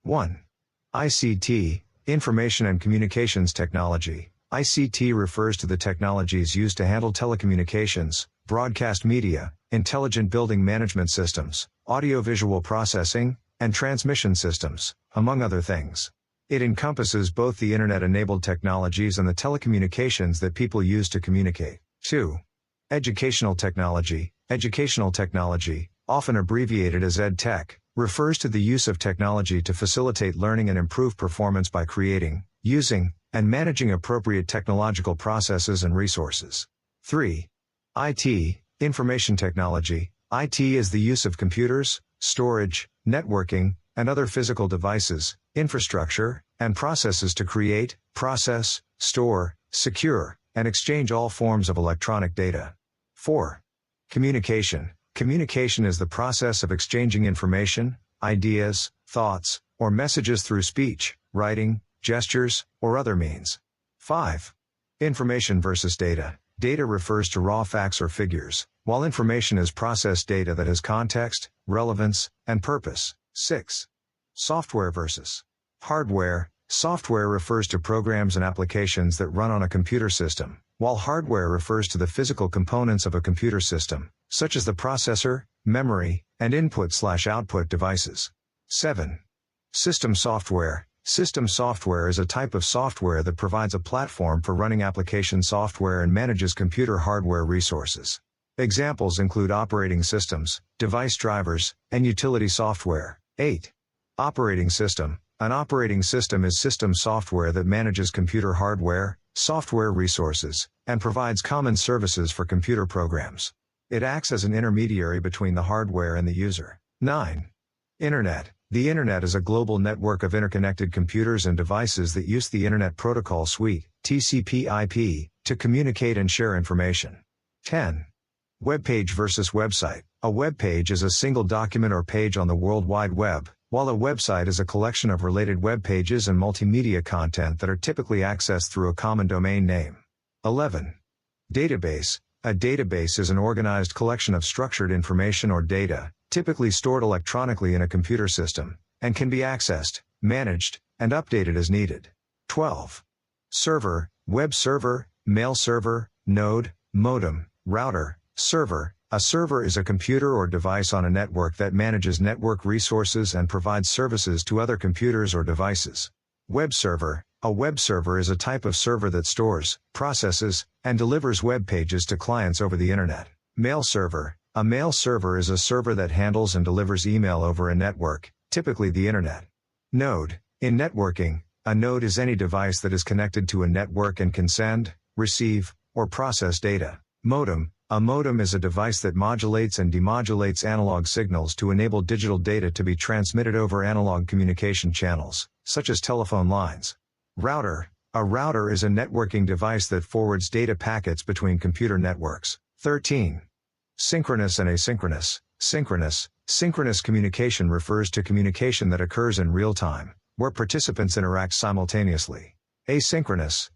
1. ICT, Information and Communications Technology. ICT refers to the technologies used to handle telecommunications, broadcast media, intelligent building management systems, audiovisual processing, and transmission systems, among other things. It encompasses both the Internet-enabled technologies and the telecommunications that people use to communicate. 2. Educational technology. Educational technology, often abbreviated as EdTech, refers to the use of technology to facilitate learning and improve performance by creating, using, and managing appropriate technological processes and resources. 3. IT, Information technology. IT is the use of computers, storage, networking, and other physical devices, infrastructure, and processes to create, process, store, secure, and exchange all forms of electronic data. 4. Communication. Communication is the process of exchanging information, ideas, thoughts, or messages through speech, writing, gestures, or other means. 5. Information versus data. Data refers to raw facts or figures, while information is processed data that has context, relevance, and purpose. 6. Software versus hardware. Software refers to programs and applications that run on a computer system, while hardware refers to the physical components of a computer system, such as the processor, memory, and input/output devices. 7. System software. System software is a type of software that provides a platform for running application software and manages computer hardware resources. Examples include operating systems, device drivers, and utility software. 8. Operating system. An operating system is system software that manages computer hardware, software resources, and provides common services for computer programs. It acts as an intermediary between the hardware and the user. 9. Internet. The Internet is a global network of interconnected computers and devices that use the Internet Protocol Suite, TCP/IP, to communicate and share information. 10. Web page versus website. A web page is a single document or page on the World Wide Web, while a website is a collection of related web pages and multimedia content that are typically accessed through a common domain name. 11. Database. A database is an organized collection of structured information or data, typically stored electronically in a computer system, and can be accessed, managed, and updated as needed. 12. Server, web server, mail server, node, modem, router, server. A server is a computer or device on a network that manages network resources and provides services to other computers or devices. Web server. A web server is a type of server that stores, processes, and delivers web pages to clients over the Internet. Mail server. A mail server is a server that handles and delivers email over a network, typically the Internet. Node. In networking, a node is any device that is connected to a network and can send, receive, or process data. Modem. A modem is a device that modulates and demodulates analog signals to enable digital data to be transmitted over analog communication channels, such as telephone lines. Router. A router is a networking device that forwards data packets between computer networks. 13. Synchronous and asynchronous. Synchronous communication refers to communication that occurs in real time, where participants interact simultaneously. Asynchronous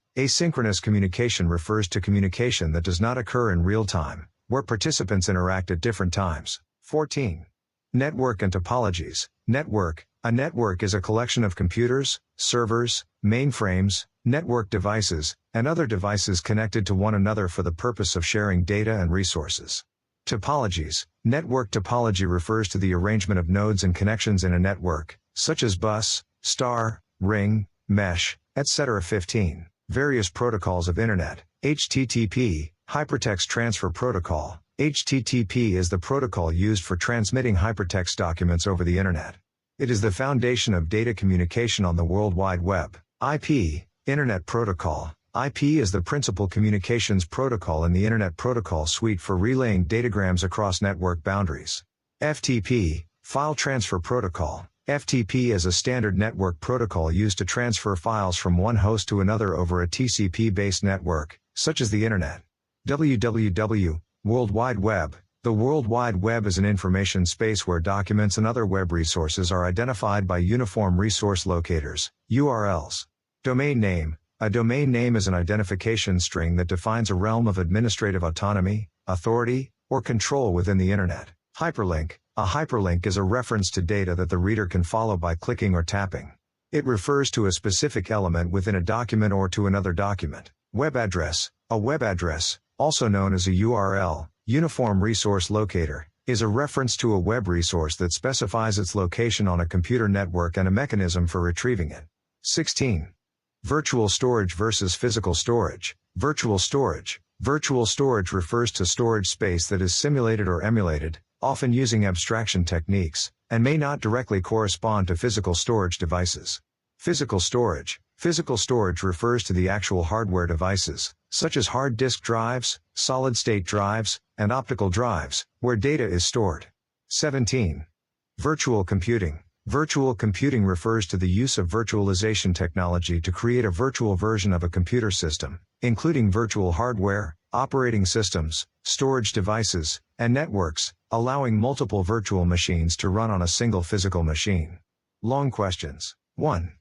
communication refers to communication that does not occur in real time, where participants interact at different times. 14. Network and topologies. Network. A network is a collection of computers, servers, mainframes, network devices, and other devices connected to one another for the purpose of sharing data and resources. Topologies. Network topology refers to the arrangement of nodes and connections in a network, such as bus, star, ring, mesh, etc. 15. Various protocols of Internet. HTTP, Hypertext Transfer Protocol. HTTP is the protocol used for transmitting hypertext documents over the Internet. It is the foundation of data communication on the World Wide Web. IP, Internet Protocol. IP is the principal communications protocol in the Internet Protocol Suite for relaying datagrams across network boundaries. FTP, File Transfer Protocol. FTP is a standard network protocol used to transfer files from one host to another over a TCP-based network, such as the Internet. www. World Wide Web. The World Wide Web is an information space where documents and other web resources are identified by Uniform Resource Locators, URLs. Domain name. A domain name is an identification string that defines a realm of administrative autonomy, authority, or control within the Internet. Hyperlink. A hyperlink is a reference to data that the reader can follow by clicking or tapping. It refers to a specific element within a document or to another document. Web address. A web address, also known as a URL, Uniform Resource Locator, is a reference to a web resource that specifies its location on a computer network and a mechanism for retrieving it. 16. Virtual storage versus physical storage. Virtual storage. Virtual storage refers to storage space that is simulated or emulated, often using abstraction techniques, and may not directly correspond to physical storage devices. Physical storage. Physical storage refers to the actual hardware devices, such as hard disk drives, solid-state drives, and optical drives, where data is stored. 17. Virtual computing. Virtual computing refers to the use of virtualization technology to create a virtual version of a computer system, including virtual hardware, operating systems, storage devices, and networks, allowing multiple virtual machines to run on a single physical machine. Long questions. 1.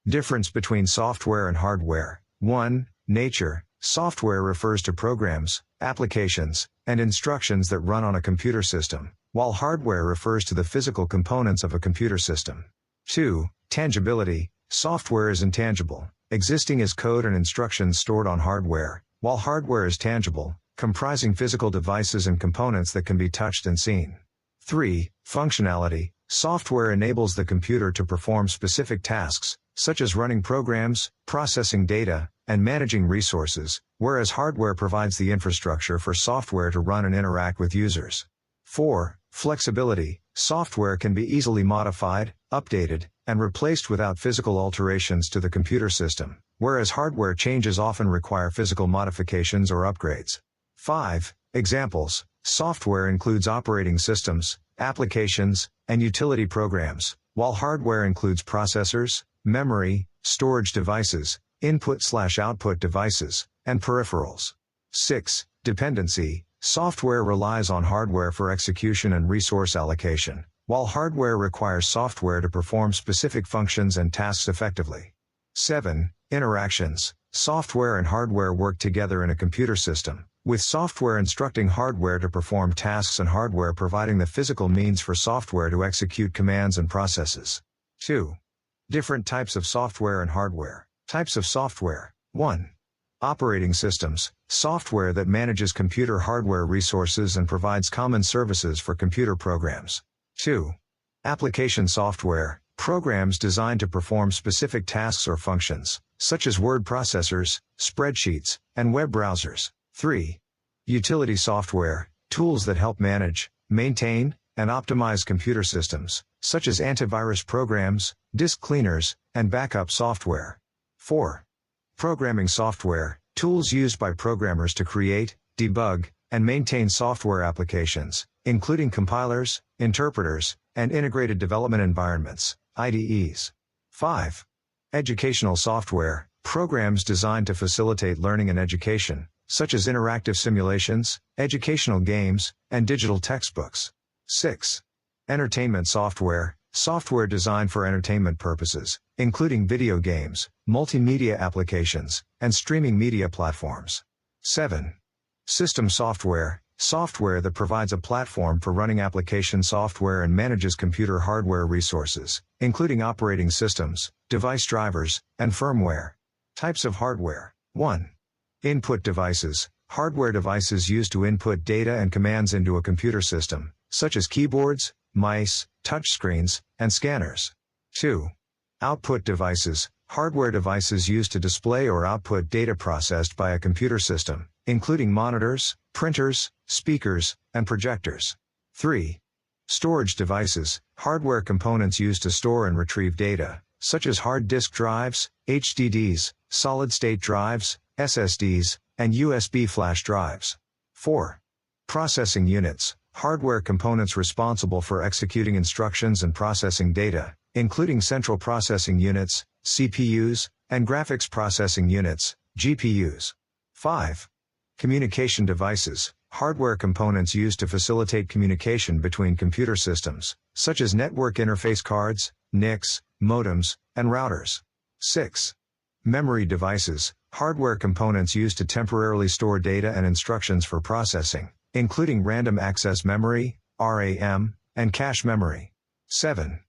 Difference between software and hardware. 1. Nature. Software refers to programs, applications, and instructions that run on a computer system, while hardware refers to the physical components of a computer system. 2. Tangibility. Software is intangible, existing as code and instructions stored on hardware, while hardware is tangible, comprising physical devices and components that can be touched and seen. 3. Functionality. Software enables the computer to perform specific tasks, such as running programs, processing data, and managing resources, whereas hardware provides the infrastructure for software to run and interact with users. 4. Flexibility. Software can be easily modified, updated, and replaced without physical alterations to the computer system, whereas hardware changes often require physical modifications or upgrades. 5. Examples. Software includes operating systems, applications, and utility programs, while hardware includes processors, memory, storage devices, input/output devices, and peripherals. 6. Dependency. Software relies on hardware for execution and resource allocation, while hardware requires software to perform specific functions and tasks effectively. 7. Interactions. Software and hardware work together in a computer system, with software instructing hardware to perform tasks and hardware providing the physical means for software to execute commands and processes. 2. Different types of software and hardware. Types of software. 1. Operating systems. Software that manages computer hardware resources and provides common services for computer programs. 2. Application software. Programs designed to perform specific tasks or functions, such as word processors, spreadsheets, and web browsers. 3. Utility software. Tools that help manage, maintain, and optimize computer systems, such as antivirus programs, disk cleaners, and backup software. 4. Programming software. Tools used by programmers to create, debug, and maintain software applications, including compilers, interpreters, and integrated development environments, IDEs. 5. Educational software. Programs designed to facilitate learning and education, such as interactive simulations, educational games, and digital textbooks. 6. Entertainment software. Software designed for entertainment purposes, including video games, multimedia applications, and streaming media platforms. 7. System software. Software that provides a platform for running application software and manages computer hardware resources, including operating systems, device drivers, and firmware. Types of hardware. 1. Input devices. Hardware devices used to input data and commands into a computer system, such as keyboards, mice, touchscreens, and scanners. 2. Output devices. Hardware devices used to display or output data processed by a computer system, including monitors, printers, speakers, and projectors. 3. Storage devices. Hardware components used to store and retrieve data, such as hard disk drives, HDDs, solid-state drives, SSDs, and USB flash drives. 4. Processing units. Hardware components responsible for executing instructions and processing data, including central processing units, CPUs, and graphics processing units, GPUs. 5. Communication devices. Hardware components used to facilitate communication between computer systems, such as network interface cards, NICs, modems, and routers. 6. Memory devices. Hardware components used to temporarily store data and instructions for processing, including random access memory, RAM, and cache memory. 7.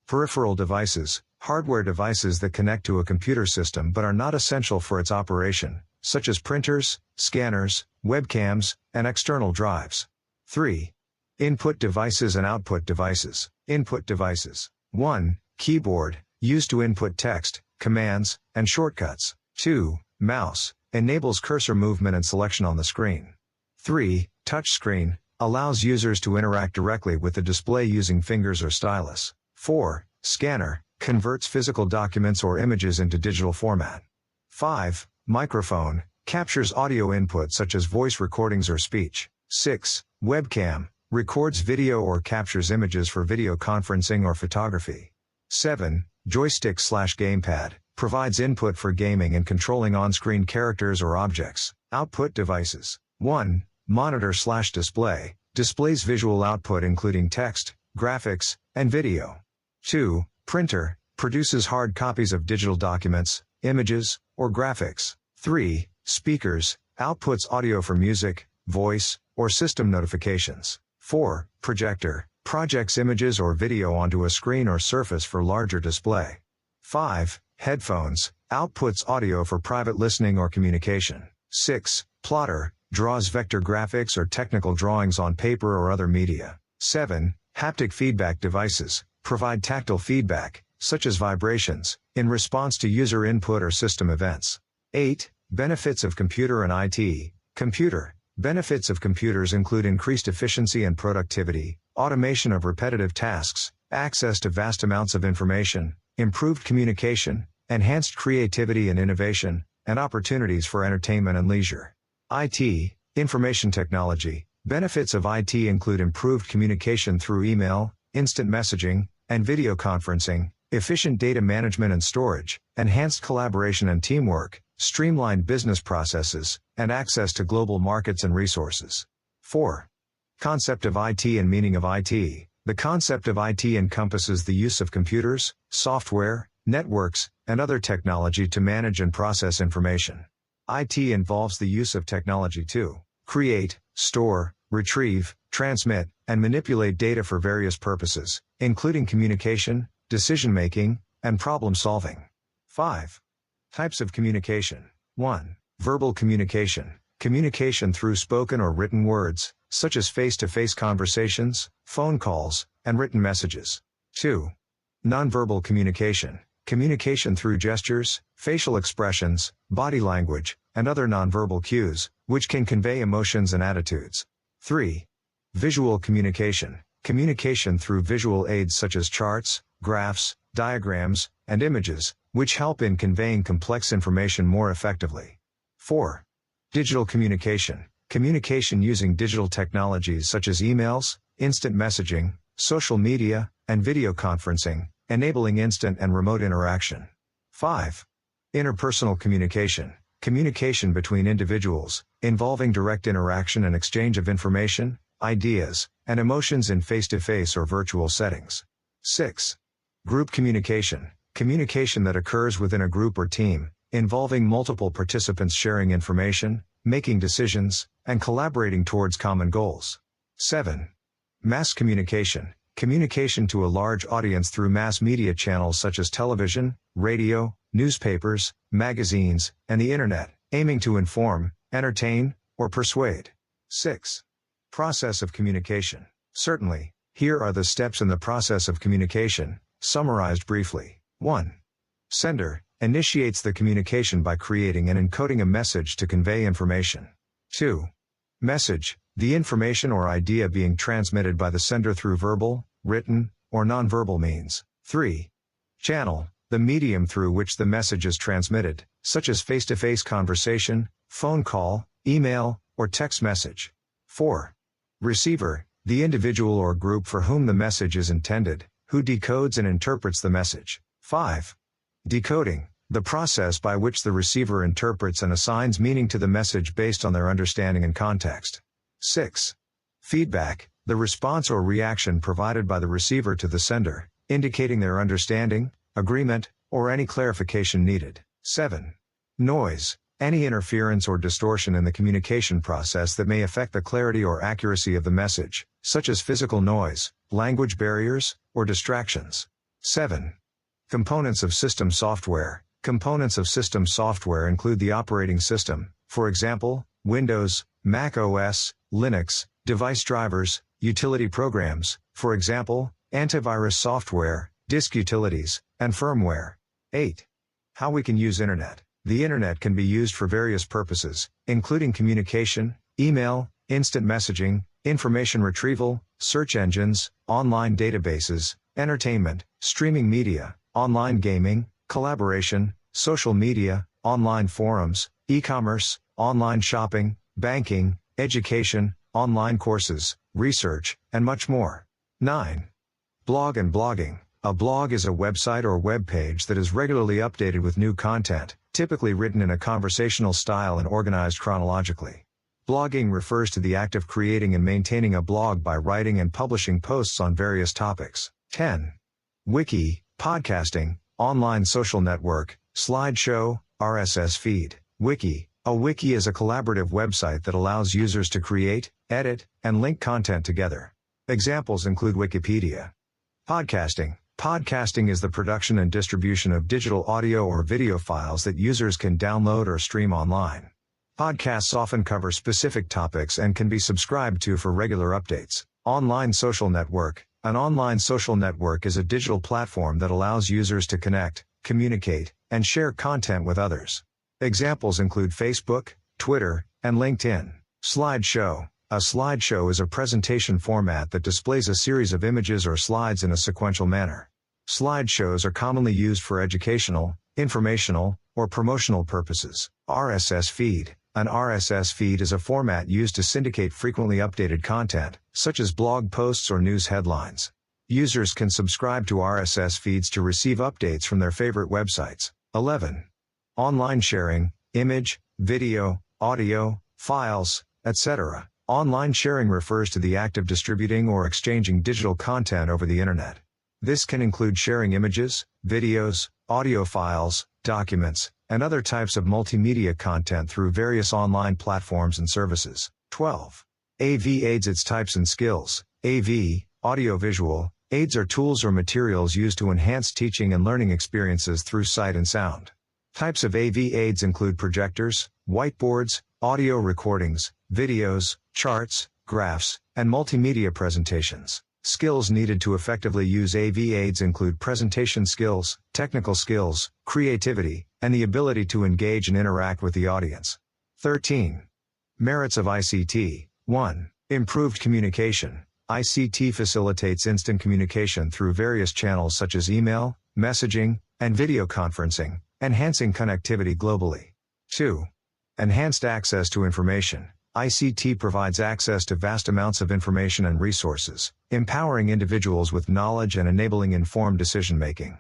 Peripheral devices, hardware devices that connect to a computer system but are not essential for its operation, such as printers, scanners, webcams, and external drives. 3. Input devices and output devices. Input devices. 1. Keyboard, used to input text, commands, and shortcuts. 2. Mouse, enables cursor movement and selection on the screen. 3. Touchscreen, allows users to interact directly with the display using fingers or stylus. 4. Scanner, converts physical documents or images into digital format. 5. Microphone, captures audio input such as voice recordings or speech. 6. Webcam, records video or captures images for video conferencing or photography. 7. Joystick/gamepad, provides input for gaming and controlling on-screen characters or objects. Output devices. 1. Monitor/display, displays visual output including text, graphics, and video. 2. Printer, produces hard copies of digital documents, images, or graphics. 3. Speakers, outputs audio for music, voice, or system notifications. 4. Projector, projects images or video onto a screen or surface for larger display. 5. Headphones, outputs audio for private listening or communication. 6. Plotter, draws vector graphics or technical drawings on paper or other media. 7. Haptic feedback devices, provide tactile feedback, such as vibrations, in response to user input or system events. 8. Benefits of computer and IT. Computer. Benefits of computers include increased efficiency and productivity, automation of repetitive tasks, access to vast amounts of information, improved communication, enhanced creativity and innovation, and opportunities for entertainment and leisure. IT. Information technology. Benefits of IT include improved communication through email, instant messaging, and video conferencing, efficient data management and storage, enhanced collaboration and teamwork, streamlined business processes, and access to global markets and resources. 4. Concept of IT and meaning of IT. The concept of IT encompasses the use of computers, software, networks, and other technology to manage and process information. IT involves the use of technology to create, store, retrieve, transmit, and manipulate data for various purposes, including communication, decision-making, and problem-solving. 5. Types of communication. 1. Verbal communication. Communication through spoken or written words, such as face-to-face conversations, phone calls, and written messages. 2. Nonverbal communication. Communication through gestures, facial expressions, body language, and other nonverbal cues, which can convey emotions and attitudes. 3. Visual communication. Communication through visual aids such as charts, graphs, diagrams, and images, which help in conveying complex information more effectively. 4. Digital communication. Communication using digital technologies such as emails, instant messaging, social media, and video conferencing, enabling instant and remote interaction. 5. Interpersonal communication. Communication between individuals, involving direct interaction and exchange of information, ideas, and emotions in face-to-face or virtual settings. 6. Group communication. Communication that occurs within a group or team, involving multiple participants sharing information, making decisions, and collaborating towards common goals. 7. Mass communication. Communication to a large audience through mass media channels such as television, radio, newspapers, magazines, and the internet, aiming to inform, entertain, or persuade. 6. Process of communication. Certainly, here are the steps in the process of communication, summarized briefly. 1. Sender initiates the communication by creating and encoding a message to convey information. 2. Message, the information or idea being transmitted by the sender through verbal, written, or nonverbal means. 3. Channel, the medium through which the message is transmitted, such as face-to-face conversation, phone call, email, or text message. 4. Receiver, the individual or group for whom the message is intended, who decodes and interprets the message. 5. Decoding, the process by which the receiver interprets and assigns meaning to the message based on their understanding and context. 6. Feedback, the response or reaction provided by the receiver to the sender, indicating their understanding, agreement, or any clarification needed. 7. Noise, Any interference or distortion in the communication process that may affect the clarity or accuracy of the message, such as physical noise, language barriers, or distractions. 7. Components of system software. Components of system software include the operating system, for example, Windows, Mac OS, Linux, device drivers, utility programs, for example, antivirus software, disk utilities, and firmware. 8. How we can use Internet. The Internet can be used for various purposes, including communication, email, instant messaging, information retrieval, search engines, online databases, entertainment, streaming media, online gaming, collaboration, social media, online forums, e-commerce, online shopping, banking, education, online courses, research, and much more. 9. Blog and blogging. A blog is a website or web page that is regularly updated with new content, typically written in a conversational style and organized chronologically. Blogging refers to the act of creating and maintaining a blog by writing and publishing posts on various topics. 10. Wiki, podcasting, online social network, slideshow, RSS feed. Wiki. A wiki is a collaborative website that allows users to create, edit, and link content together. Examples include Wikipedia. Podcasting. Podcasting is the production and distribution of digital audio or video files that users can download or stream online. Podcasts often cover specific topics and can be subscribed to for regular updates. Online social network. An online social network is a digital platform that allows users to connect, communicate, and share content with others. Examples include Facebook, Twitter, and LinkedIn. Slideshow. A slideshow is a presentation format that displays a series of images or slides in a sequential manner. Slideshows are commonly used for educational, informational, or promotional purposes. RSS feed. An RSS feed is a format used to syndicate frequently updated content, such as blog posts or news headlines. Users can subscribe to RSS feeds to receive updates from their favorite websites. 11. Online sharing, image, video, audio, files, etc. Online sharing refers to the act of distributing or exchanging digital content over the Internet. This can include sharing images, videos, audio files, documents, and other types of multimedia content through various online platforms and services. 12. AV aids. Its types and skills. AV, audiovisual, aids are tools or materials used to enhance teaching and learning experiences through sight and sound. Types of AV aids include projectors, whiteboards, audio recordings, videos, charts, graphs, and multimedia presentations. Skills needed to effectively use AV aids include presentation skills, technical skills, creativity, and the ability to engage and interact with the audience. 13. Merits of ICT. 1. Improved communication. ICT facilitates instant communication through various channels such as email, messaging, and video conferencing, enhancing connectivity globally. 2. Enhanced access to information. ICT provides access to vast amounts of information and resources, empowering individuals with knowledge and enabling informed decision-making.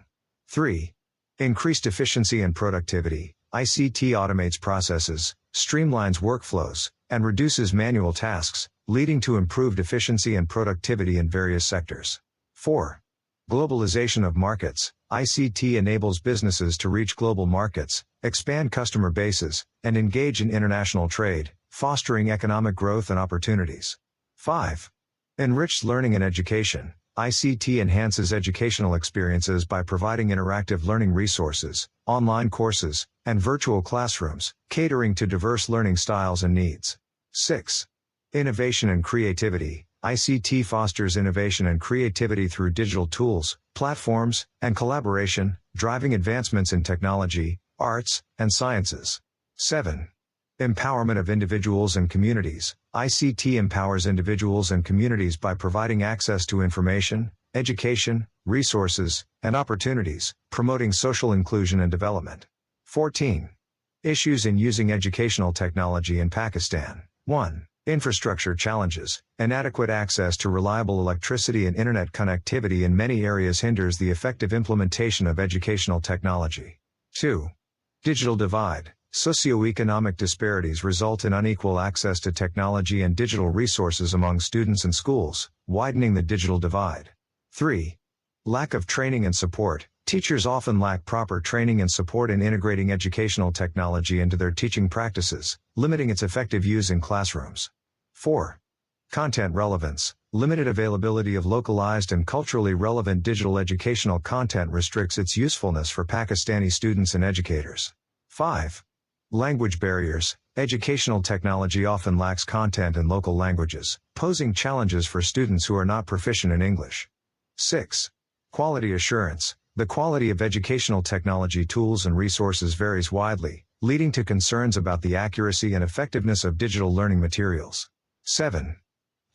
3. Increased efficiency and productivity. ICT automates processes, streamlines workflows, and reduces manual tasks, leading to improved efficiency and productivity in various sectors. 4. Globalization of markets. ICT enables businesses to reach global markets, expand customer bases, and engage in international trade, fostering economic growth and opportunities. 5. Enriched learning and education. ICT enhances educational experiences by providing interactive learning resources, online courses, and virtual classrooms, catering to diverse learning styles and needs. 6. Innovation and creativity. ICT fosters innovation and creativity through digital tools, platforms, and collaboration, driving advancements in technology, arts, and sciences. 7. Empowerment of individuals and communities. ICT empowers individuals and communities by providing access to information, education, resources, and opportunities, promoting social inclusion and development. 14. Issues in using educational technology in Pakistan. 1. Infrastructure challenges. Inadequate access to reliable electricity and internet connectivity in many areas hinders the effective implementation of educational technology. 2. Digital divide. Socioeconomic disparities result in unequal access to technology and digital resources among students and schools, widening the digital divide. 3. Lack of training and support. Teachers often lack proper training and support in integrating educational technology into their teaching practices, limiting its effective use in classrooms. 4. Content relevance. Limited availability of localized and culturally relevant digital educational content restricts its usefulness for Pakistani students and educators. 5. Language barriers. Educational technology often lacks content in local languages, posing challenges for students who are not proficient in English. 6. Quality assurance. The quality of educational technology tools and resources varies widely, leading to concerns about the accuracy and effectiveness of digital learning materials. 7.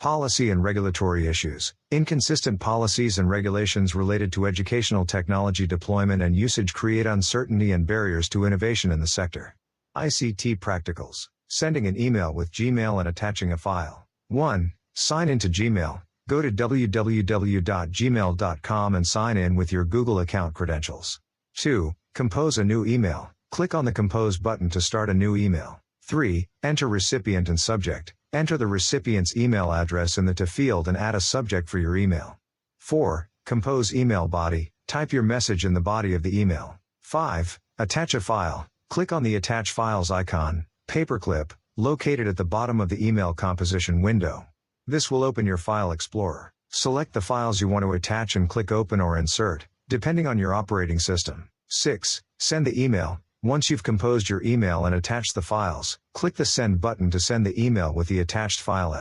Policy and regulatory issues. Inconsistent policies and regulations related to educational technology deployment and usage create uncertainty and barriers to innovation in the sector. ICT practicals. Sending an email with Gmail and attaching a file. 1. Sign into Gmail. Go to www.gmail.com and sign in with your Google account credentials. 2. Compose a new email. Click on the Compose button to start a new email. 3. Enter recipient and subject. Enter the recipient's email address in the To field and add a subject for your email. 4. Compose email body. Type your message in the body of the email. 5. Attach a file. Click on the Attach Files icon, paperclip, located at the bottom of the email composition window. This will open your File Explorer. Select the files you want to attach and click Open or Insert, depending on your operating system. 6. Send the email. Once you've composed your email and attached the files, click the Send button to send the email with the attached file.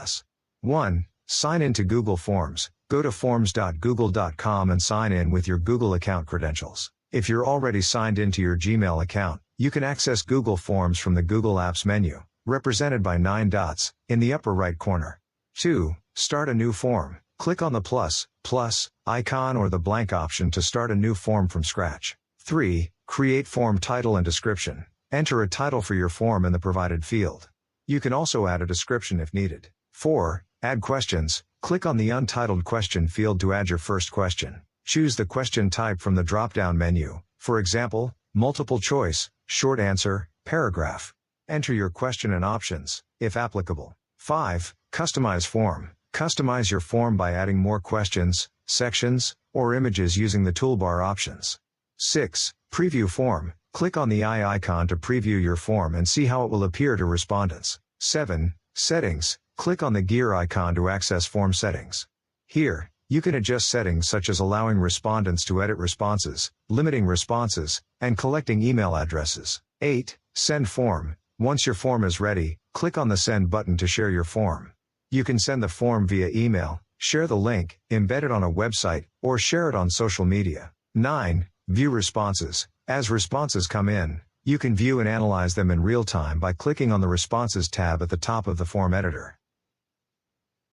1. Sign in to Google Forms. Go to forms.google.com and sign in with your Google account credentials. If you're already signed into your Gmail account, you can access Google Forms from the Google Apps menu, represented by 9 dots, in the upper right corner. 2. Start a new form. Click on the plus icon or the blank option to start a new form from scratch. 3. Create form title and description. Enter a title for your form in the provided field. You can also add a description if needed. 4. Add questions. Click on the Untitled Question field to add your first question. Choose the question type from the drop-down menu, for example, multiple choice, short answer, paragraph. Enter your question and options, if applicable. 5. Customize form. Customize your form by adding more questions, sections, or images using the toolbar options. 6. Preview form. Click on the eye icon to preview your form and see how it will appear to respondents. 7. Settings. Click on the gear icon to access form settings. Here, you can adjust settings such as allowing respondents to edit responses, limiting responses, and collecting email addresses. 8. Send form. Once your form is ready, click on the Send button to share your form. You can send the form via email, share the link, embed it on a website, or share it on social media. 9. View responses. As responses come in, you can view and analyze them in real time by clicking on the Responses tab at the top of the form editor.